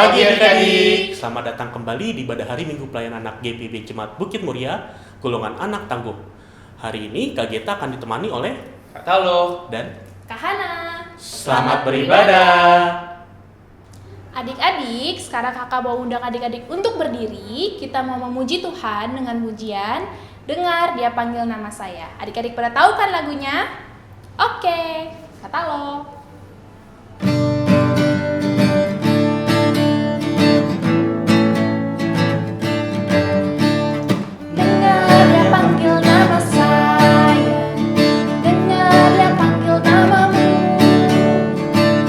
pagi adik-adik. Selamat datang kembali di pada hari Minggu Pelayanan Anak GPB Jemaat Bukit Muria, golongan anak tangguh. Hari ini Kak Geta akan ditemani oleh Kak Talo dan Kak Hana. Selamat beribadah. Adik-adik, sekarang kakak mau undang adik-adik untuk berdiri. Kita mau memuji Tuhan dengan pujian Dengar Dia Panggil Nama Saya. Adik-adik pada tahu kan lagunya? Oke, Kak Talo. Dengar Dia panggil nama saya, dengar Dia panggil namamu,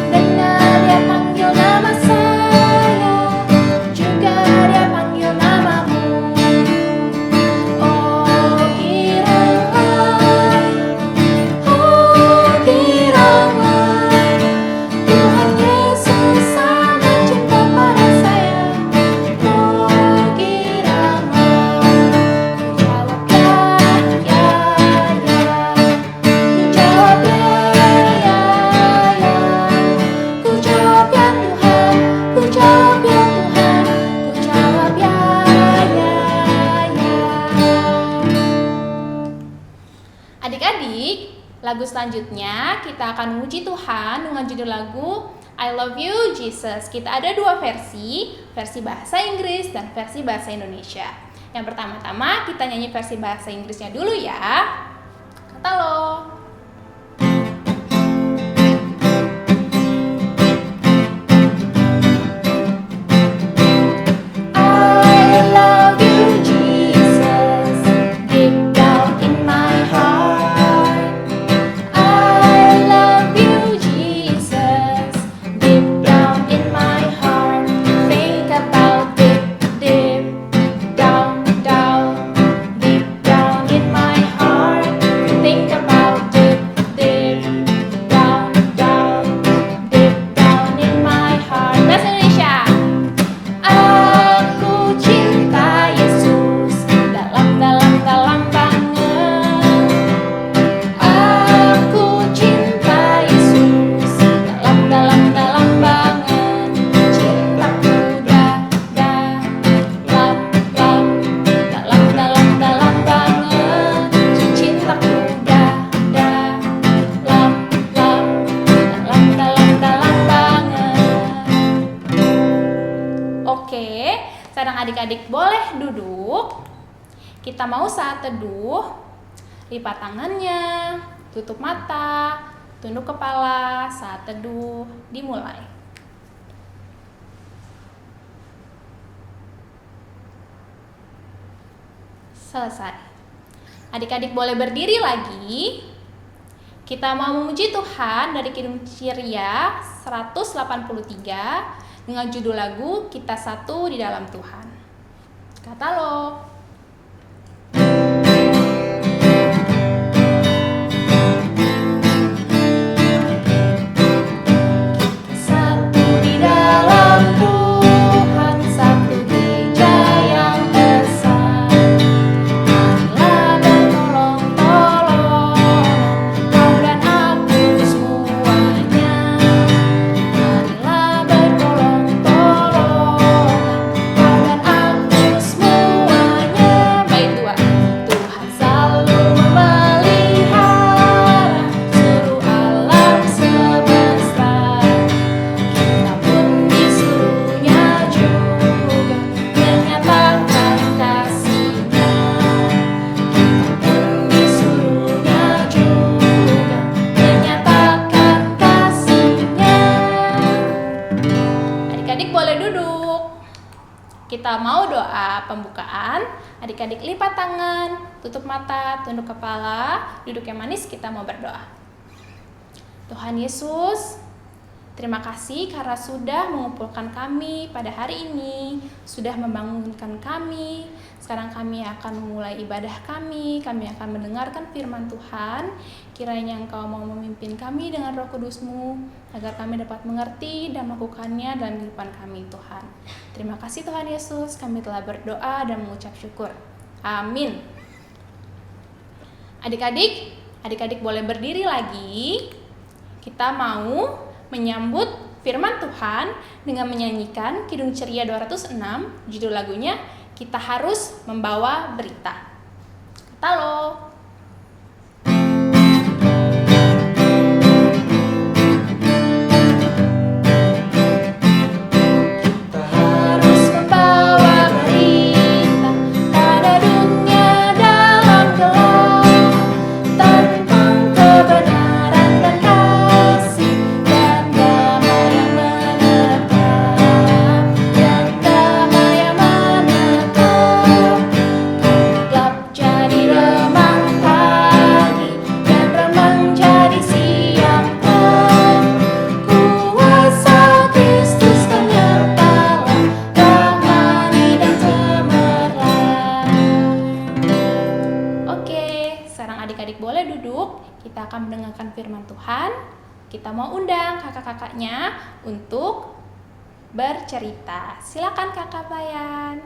dengar Dia panggil nama saya, juga Dia panggil namamu. Oh kiranya Tuhan Yesus sangat cinta pada saya. Oh kiranya ku jawab ya, ku jawab ya, ku jawab ya Tuhan, ku jawab ya Tuhan, ku jawab ya. Adik-adik, lagu selanjutnya kita akan memuji Tuhan dengan judul lagu I Love You Jesus. Kita ada dua versi bahasa Inggris dan versi bahasa Indonesia. Yang pertama-tama kita nyanyi versi bahasa Inggrisnya dulu ya. Kata lo. I love you Jesus, deep down in my heart. I love you Jesus, deep down in my heart. Think about deep down, deep down in my heart. Think about deep down, deep down in my heart. Bahasa Indonesia. Aku cinta Yesus dalam banget. Aku cinta Yesus dalam banget. Cintaku dalam banget. Cintaku dalam banget. Oke, sekarang adik-adik boleh duduk. Kita mau saat teduh. Lipat tangannya, tutup mata, tunduk kepala. Saat teduh dimulai. Selesai. Adik-adik boleh berdiri lagi. Kita mau memuji Tuhan dari Kidung Ceria 183 dengan judul lagu Kita Satu di Dalam Tuhan. Kata lo. Satu di dalam Tuhan, satu gereja yang besar. Marilah bertolong-tolongan, kau dan aku semuanya. Marilah bertolong-tolongan, kau dan aku semuanya. Bait 2. Tuhan selalu memelihara seluruh alam semesta. Kita pun disuruhnya juga menyatakan kasih-Nya. Kita pun disuruhnya juga menyatakan kasih-Nya. Adik-adik boleh duduk. Kita mau doa pembukaan. Adik-adik lipat tangan, tutup mata, tunduk kepala, duduk yang manis, kita mau berdoa. Tuhan Yesus, terima kasih karena sudah mengumpulkan kami pada hari ini, sudah membangunkan kami. Sekarang kami akan memulai ibadah kami akan mendengarkan firman Tuhan. Kiranya Engkau mau memimpin kami dengan Roh Kudus-Mu, agar kami dapat mengerti dan melakukannya dalam kehidupan kami, Tuhan. Terima kasih Tuhan Yesus, kami telah berdoa dan mengucap syukur. Amin. Adik-adik boleh berdiri lagi. Kita mau menyambut firman Tuhan dengan menyanyikan Kidung Ceria 206, judul lagunya Kita Harus Membawa Berita. Kata lo. Boleh duduk, kita akan mendengarkan firman Tuhan. Kita mau undang kakak-kakaknya untuk bercerita. Silakan Kakak Bayan.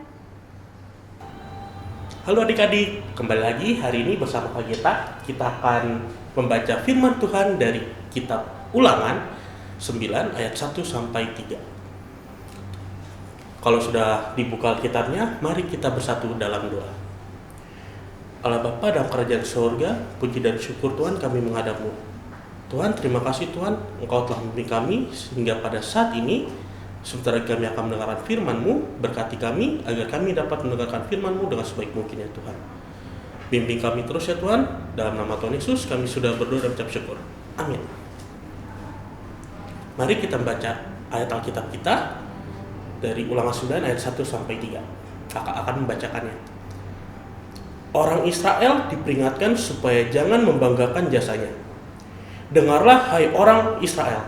Halo adik-adik, kembali lagi hari ini bersama Kak Geta. Kita akan membaca firman Tuhan dari kitab Ulangan 9 ayat 1 sampai 3. Kalau sudah dibuka kitabnya, mari kita bersatu dalam doa. Allah Bapa dalam kerajaan surga, puji dan syukur Tuhan kami menghadap-Mu. Tuhan, terima kasih Tuhan, Engkau telah membimbing kami sehingga pada saat ini, sementara kami akan mendengarkan firman-Mu, berkati kami agar kami dapat mendengarkan firman-Mu dengan sebaik mungkin ya Tuhan. Bimbing kami terus ya Tuhan, dalam nama Tuhan Yesus kami sudah berdoa dan ucap syukur. Amin. Mari kita membaca ayat Alkitab kita dari Ulangan 9 ayat 1 sampai 3. Kakak akan membacakannya. Orang Israel diperingatkan supaya jangan membanggakan jasanya. Dengarlah hai orang Israel,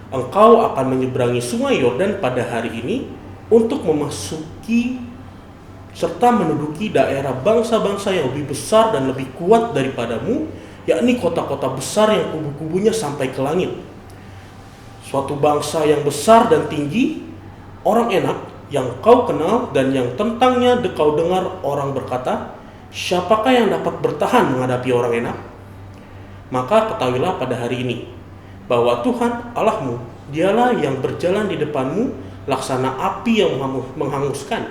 engkau akan menyeberangi sungai Yordan pada hari ini untuk memasuki serta menduduki daerah bangsa-bangsa yang lebih besar dan lebih kuat daripadamu, yakni kota-kota besar yang kubu-kubunya sampai ke langit. Suatu bangsa yang besar dan tinggi, orang enak yang kau kenal dan yang tentangnya kau dengar orang berkata, siapakah yang dapat bertahan menghadapi orang enak? Maka ketahuilah pada hari ini bahwa Tuhan Allahmu, dialah yang berjalan di depanmu laksana api yang menghanguskan.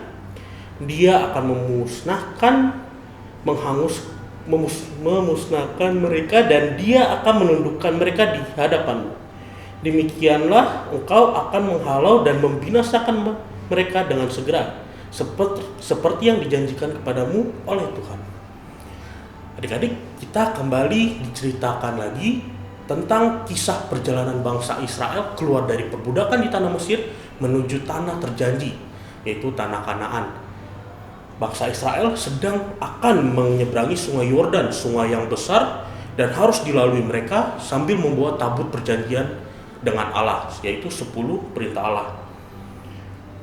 Dia akan memusnahkan mereka dan dia akan menundukkan mereka di hadapanmu. Demikianlah engkau akan menghalau dan membinasakan mereka dengan segera, seperti yang dijanjikan kepadamu oleh Tuhan. Adik-adik, kita kembali diceritakan lagi tentang kisah perjalanan bangsa Israel keluar dari perbudakan di tanah Mesir menuju tanah terjanji, yaitu tanah Kanaan. Bangsa Israel sedang akan menyeberangi sungai Yordan, sungai yang besar, dan harus dilalui mereka sambil membawa tabut perjanjian dengan Allah, yaitu 10 perintah Allah.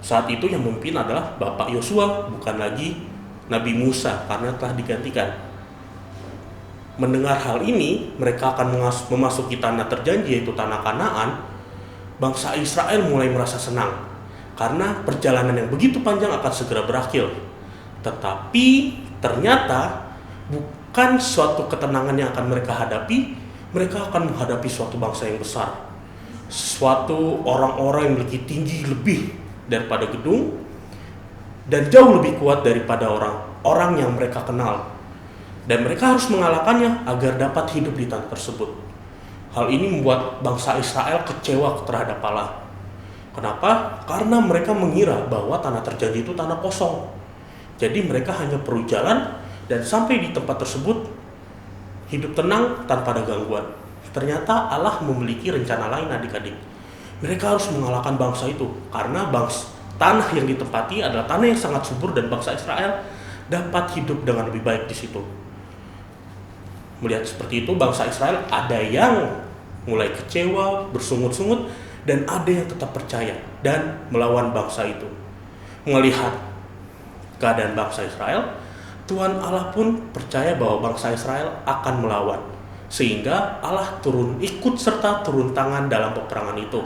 Saat itu yang memimpin adalah Bapak Yosua, bukan lagi Nabi Musa karena telah digantikan. Mendengar hal ini, mereka akan memasuki tanah terjanji yaitu tanah Kanaan. Bangsa Israel mulai merasa senang karena perjalanan yang begitu panjang akan segera berakhir. Tetapi ternyata bukan suatu ketenangan yang akan mereka hadapi. Mereka akan menghadapi suatu bangsa yang besar, suatu orang-orang yang memiliki tinggi lebih daripada gedung dan jauh lebih kuat daripada orang-orang yang mereka kenal, dan mereka harus mengalahkannya agar dapat hidup di tanah tersebut. Hal ini membuat bangsa Israel kecewa terhadap Allah. Kenapa? Karena mereka mengira bahwa tanah terjanji itu tanah kosong. Jadi mereka hanya perlu jalan dan sampai di tempat tersebut hidup tenang tanpa ada gangguan. Ternyata Allah memiliki rencana lain adik-adik. Mereka harus mengalahkan bangsa itu karena tanah yang ditempati adalah tanah yang sangat subur dan bangsa Israel dapat hidup dengan lebih baik di situ. Melihat seperti itu, bangsa Israel ada yang mulai kecewa, bersungut-sungut, dan ada yang tetap percaya dan melawan bangsa itu. Melihat keadaan bangsa Israel, Tuhan Allah pun percaya bahwa bangsa Israel akan melawan, sehingga Allah ikut serta turun tangan dalam peperangan itu.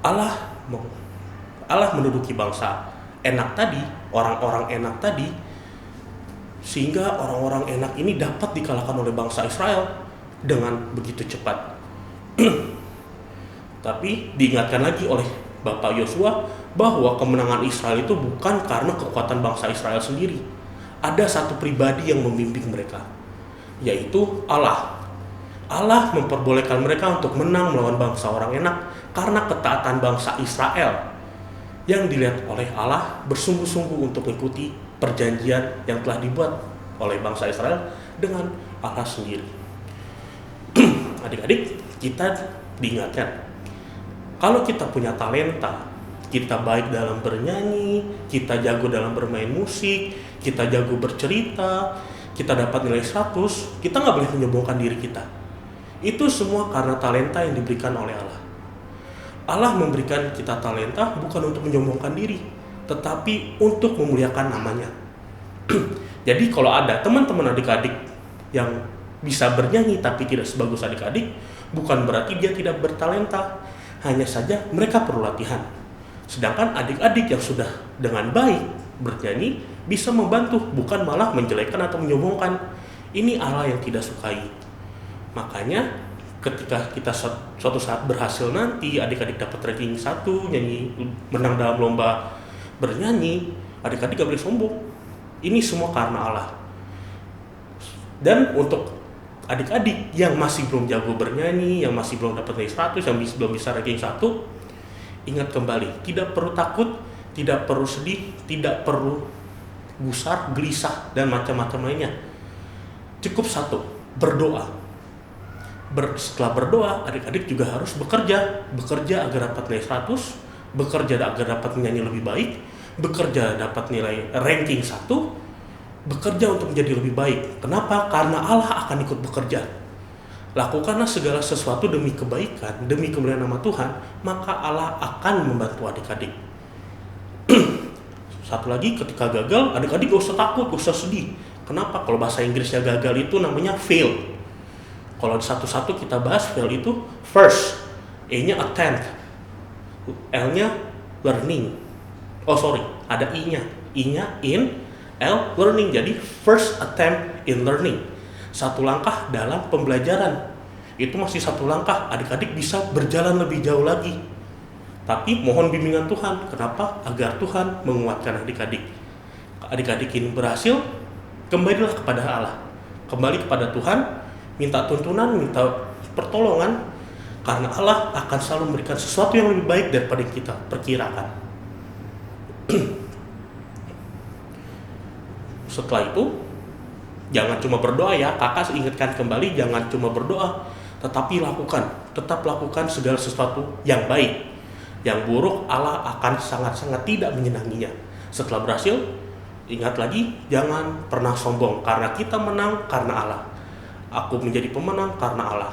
Allah menduduki bangsa enak tadi, orang-orang enak tadi, sehingga orang-orang enak ini dapat dikalahkan oleh bangsa Israel dengan begitu cepat. Tapi diingatkan lagi oleh Bapak Yosua bahwa kemenangan Israel itu bukan karena kekuatan bangsa Israel sendiri. Ada satu pribadi yang membimbing mereka, yaitu Allah. Allah memperbolehkan mereka untuk menang melawan bangsa orang Enak karena ketaatan bangsa Israel yang dilihat oleh Allah bersungguh-sungguh untuk mengikuti perjanjian yang telah dibuat oleh bangsa Israel dengan Allah sendiri. Adik-adik, kita diingatkan, kalau kita punya talenta, kita baik dalam bernyanyi, kita jago dalam bermain musik, kita jago bercerita, kita dapat nilai 100, kita nggak boleh menyombongkan diri kita. Itu semua karena talenta yang diberikan oleh Allah. Allah memberikan kita talenta bukan untuk menyombongkan diri, tetapi untuk memuliakan namanya. Jadi kalau ada teman-teman adik-adik yang bisa bernyanyi tapi tidak sebagus adik-adik, bukan berarti dia tidak bertalenta, hanya saja mereka perlu latihan. Sedangkan adik-adik yang sudah dengan baik bernyanyi bisa membantu, bukan malah menjelekkan atau menyombongkan. Ini Allah yang tidak sukai. Makanya ketika kita suatu saat berhasil nanti, adik-adik dapat ranking 1, nyanyi, menang dalam lomba bernyanyi, adik-adik gak boleh sombong. Ini semua karena Allah. Dan untuk adik-adik yang masih belum jago bernyanyi, yang masih belum dapat nilai 100, yang belum bisa ranking 1, ingat kembali, tidak perlu takut, tidak perlu sedih, tidak perlu gusar, gelisah, dan macam-macam lainnya. Cukup satu, berdoa. Setelah berdoa, adik-adik juga harus bekerja agar dapat nilai 100, bekerja agar dapat menyanyi lebih baik, bekerja dapat nilai ranking 1, bekerja untuk menjadi lebih baik. Kenapa? Karena Allah akan ikut bekerja. Lakukanlah segala sesuatu demi kebaikan, demi kemuliaan nama Tuhan, maka Allah akan membantu adik-adik. Satu lagi, ketika gagal, adik-adik gak usah takut, gak usah sedih. Kenapa? Kalau bahasa Inggrisnya gagal itu namanya fail. Kalau satu-satu kita bahas, fail itu first, E-nya attempt, L-nya learning. Ada I-nya. I-nya in, L learning. Jadi first attempt in learning. Satu langkah dalam pembelajaran. Itu masih satu langkah, adik-adik bisa berjalan lebih jauh lagi. Tapi mohon bimbingan Tuhan. Kenapa? Agar Tuhan menguatkan adik-adik. Adik-adik ini berhasil, kembalilah kepada Allah. Kembali kepada Tuhan, minta tuntunan, minta pertolongan, karena Allah akan selalu memberikan sesuatu yang lebih baik daripada yang kita perkirakan. Setelah itu, jangan cuma berdoa ya, kakak ingatkan kembali, jangan cuma berdoa, tetapi tetap lakukan segala sesuatu yang baik. Yang buruk Allah akan sangat-sangat tidak menyenanginya. Setelah berhasil, ingat lagi, jangan pernah sombong, karena kita menang karena Allah. Aku menjadi pemenang karena Allah.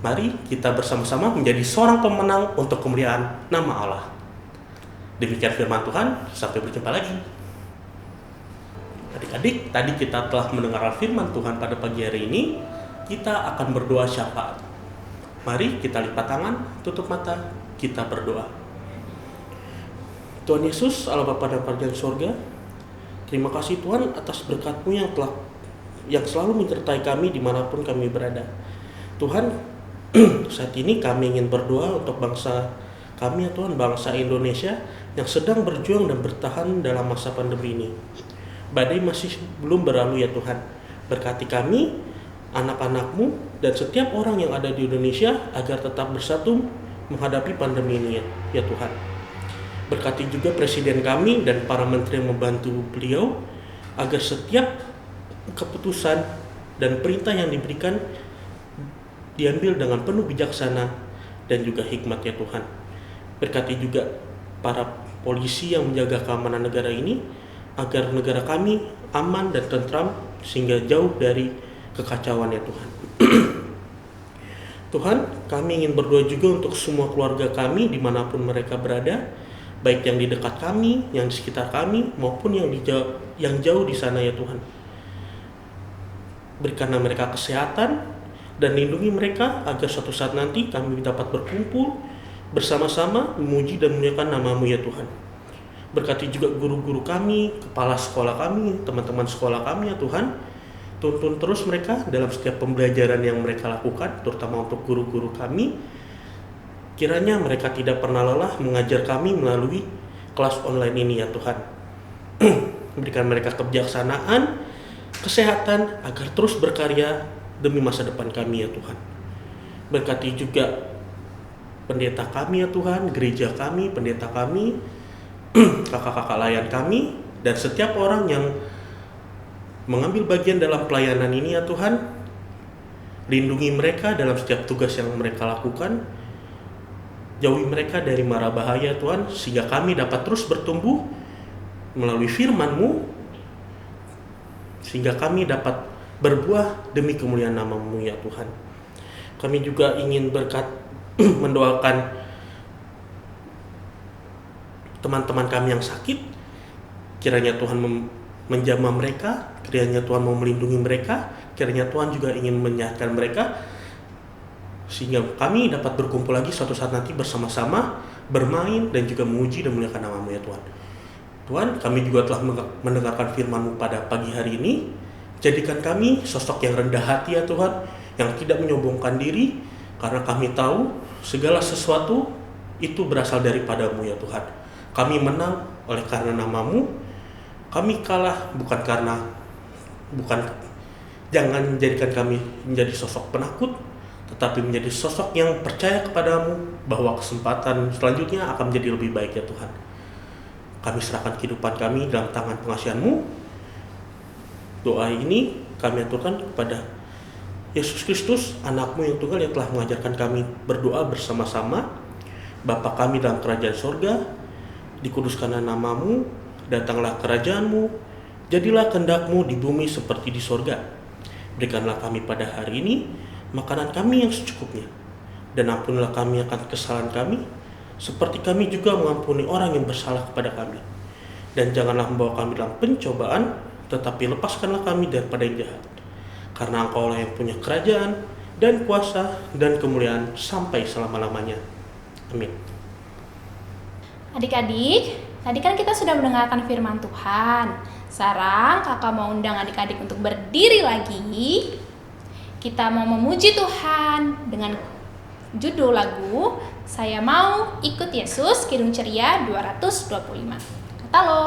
Mari kita bersama-sama menjadi seorang pemenang untuk kemuliaan nama Allah. Demikian firman Tuhan, sampai berjumpa lagi. Adik-adik, tadi kita telah mendengarkan firman Tuhan pada pagi hari ini. Kita akan berdoa syafaat. Mari kita lipat tangan, tutup mata, kita berdoa. Tuhan Yesus, Allah Bapa dan Kerajaan Sorga, terima kasih Tuhan atas berkat-Mu yang selalu menyertai kami dimanapun kami berada. Tuhan, saat ini kami ingin berdoa untuk bangsa kami ya Tuhan, bangsa Indonesia yang sedang berjuang dan bertahan dalam masa pandemi ini. Badai masih belum berlalu ya Tuhan. Berkati kami, anak-anak-Mu, dan setiap orang yang ada di Indonesia agar tetap bersatu menghadapi pandemi ini ya Tuhan. Berkati juga Presiden kami dan para menteri yang membantu beliau agar setiap keputusan dan perintah yang diberikan diambil dengan penuh bijaksana dan juga hikmat ya Tuhan. Berkati juga para polisi yang menjaga keamanan negara ini agar negara kami aman dan tentram sehingga jauh dari kekacauan ya Tuhan. Tuhan, kami ingin berdoa juga untuk semua keluarga kami dimanapun mereka berada, baik yang di dekat kami, yang di sekitar kami, maupun yang jauh di sana ya Tuhan. Berikanlah mereka kesehatan dan lindungi mereka agar suatu saat nanti kami dapat berkumpul bersama-sama memuji dan memuliakan nama-Mu ya Tuhan. Berkati juga guru-guru kami, kepala sekolah kami, teman-teman sekolah kami ya Tuhan. Tuntun terus mereka dalam setiap pembelajaran yang mereka lakukan, terutama untuk guru-guru kami. Kiranya mereka tidak pernah lelah mengajar kami melalui kelas online ini ya Tuhan. Berikan mereka kebijaksanaan, kesehatan agar terus berkarya demi masa depan kami ya Tuhan. Berkati juga pendeta kami ya Tuhan, gereja kami, pendeta kami, kakak-kakak layan kami, dan setiap orang yang mengambil bagian dalam pelayanan ini ya Tuhan. Lindungi mereka dalam setiap tugas yang mereka lakukan. Jauhi mereka dari mara bahaya Tuhan, sehingga kami dapat terus bertumbuh melalui firman-Mu, sehingga kami dapat berbuah demi kemuliaan nama-Mu ya Tuhan. Kami juga ingin mendoakan teman-teman kami yang sakit. Kiranya Tuhan menjamah mereka, kiranya Tuhan mau melindungi mereka, kiranya Tuhan juga ingin menyehatkan mereka, sehingga kami dapat berkumpul lagi suatu saat nanti bersama-sama, bermain dan juga memuji dan memuliakan nama-Mu ya Tuhan. Tuhan, kami juga telah mendengarkan firman-Mu pada pagi hari ini. Jadikan kami sosok yang rendah hati ya Tuhan, yang tidak menyombongkan diri, karena kami tahu segala sesuatu itu berasal daripada-Mu ya Tuhan. Kami menang oleh karena nama-Mu, kami kalah jangan jadikan kami menjadi sosok penakut, tetapi menjadi sosok yang percaya kepada-Mu bahwa kesempatan selanjutnya akan menjadi lebih baik ya Tuhan. Kami serahkan kehidupan kami dalam tangan pengasihan-Mu. Doa ini kami aturkan kepada Yesus Kristus, anak-Mu yang tunggal, yang telah mengajarkan kami berdoa bersama-sama. Bapa kami dalam kerajaan sorga, dikuduskanlah nama-Mu, datanglah kerajaan-Mu, jadilah kehendak-Mu di bumi seperti di sorga. Berikanlah kami pada hari ini makanan kami yang secukupnya, dan ampunilah kami akan kesalahan kami, seperti kami juga mengampuni orang yang bersalah kepada kami. Dan janganlah membawa kami dalam pencobaan, tetapi lepaskanlah kami daripada yang jahat. Karena Engkau lah yang punya kerajaan, dan kuasa, dan kemuliaan sampai selama-lamanya. Amin. Adik-adik, tadi kan kita sudah mendengarkan firman Tuhan. Sekarang kakak mau undang adik-adik untuk berdiri lagi. Kita mau memuji Tuhan dengan judul lagu Saya Mau Ikut Yesus, Kidung Ceria 225. Kata lo.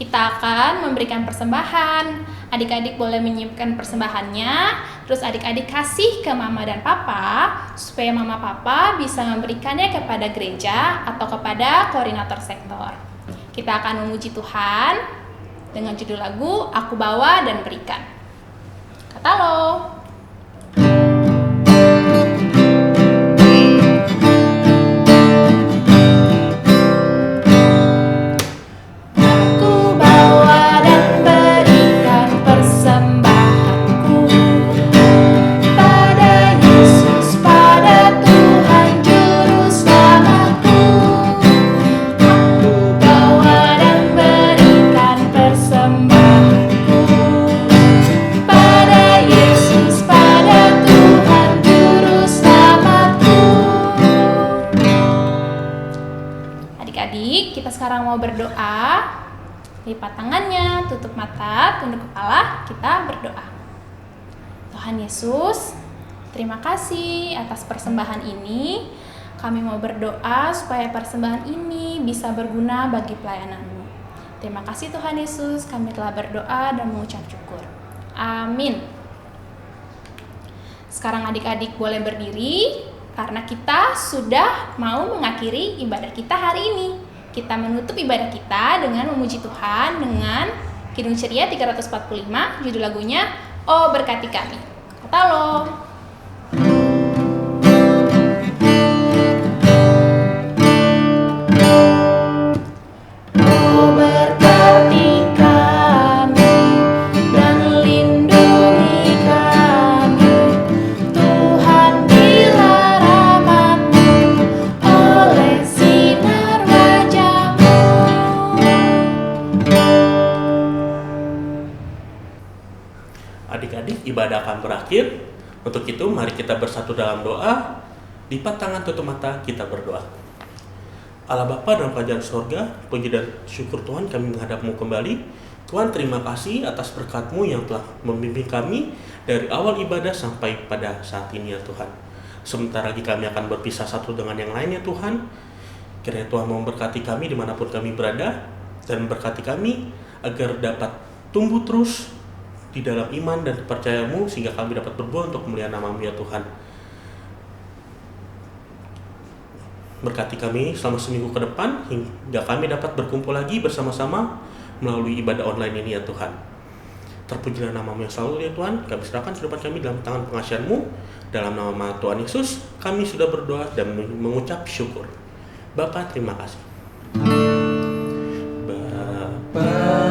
Kita akan memberikan persembahan. Adik-adik boleh menyiapkan persembahannya, terus adik-adik kasih ke mama dan papa, supaya mama papa bisa memberikannya kepada gereja atau kepada koordinator sektor. Kita akan memuji Tuhan dengan judul lagu Aku Bawa dan Berikan. Kata lo. Adik-adik, kita sekarang mau berdoa. Lipat tangannya, tutup mata, tunduk kepala, kita berdoa. Tuhan Yesus, terima kasih atas persembahan ini. Kami mau berdoa supaya persembahan ini bisa berguna bagi pelayanan-Mu. Terima kasih Tuhan Yesus, kami telah berdoa dan mengucap syukur. Amin. Sekarang adik-adik boleh berdiri. karena kita sudah mau mengakhiri ibadah kita hari ini. Kita menutup ibadah kita dengan memuji Tuhan dengan Kidung Ceria 345, judul lagunya Oh Berkati Kami. Kata lo. Adik-adik, ibadah akan berakhir. Untuk itu, mari kita bersatu dalam doa. Lipat tangan, tutup mata, kita berdoa. Allah Bapa dalam kerajaan sorga, puji dan syukur Tuhan kami menghadap-Mu kembali. Tuhan, terima kasih atas berkat-Mu yang telah membimbing kami dari awal ibadah sampai pada saat ini ya Tuhan. Sebentar lagi kami akan berpisah satu dengan yang lainnya Tuhan. Kiranya Tuhan memberkati kami dimanapun kami berada, dan berkati kami agar dapat tumbuh terus di dalam iman dan kepercayaan-Mu sehingga kami dapat berbuah untuk kemuliaan nama-Mu ya Tuhan. Berkati kami selama seminggu ke depan hingga kami dapat berkumpul lagi bersama-sama melalui ibadah online ini ya Tuhan. Terpujilah nama-Mu yang selalu ya Tuhan. Kami serahkan kehidupan kami dalam tangan pengasihan-Mu. Dalam nama Tuhan Yesus kami sudah berdoa dan mengucap syukur. Bapa, terima kasih. Bapa,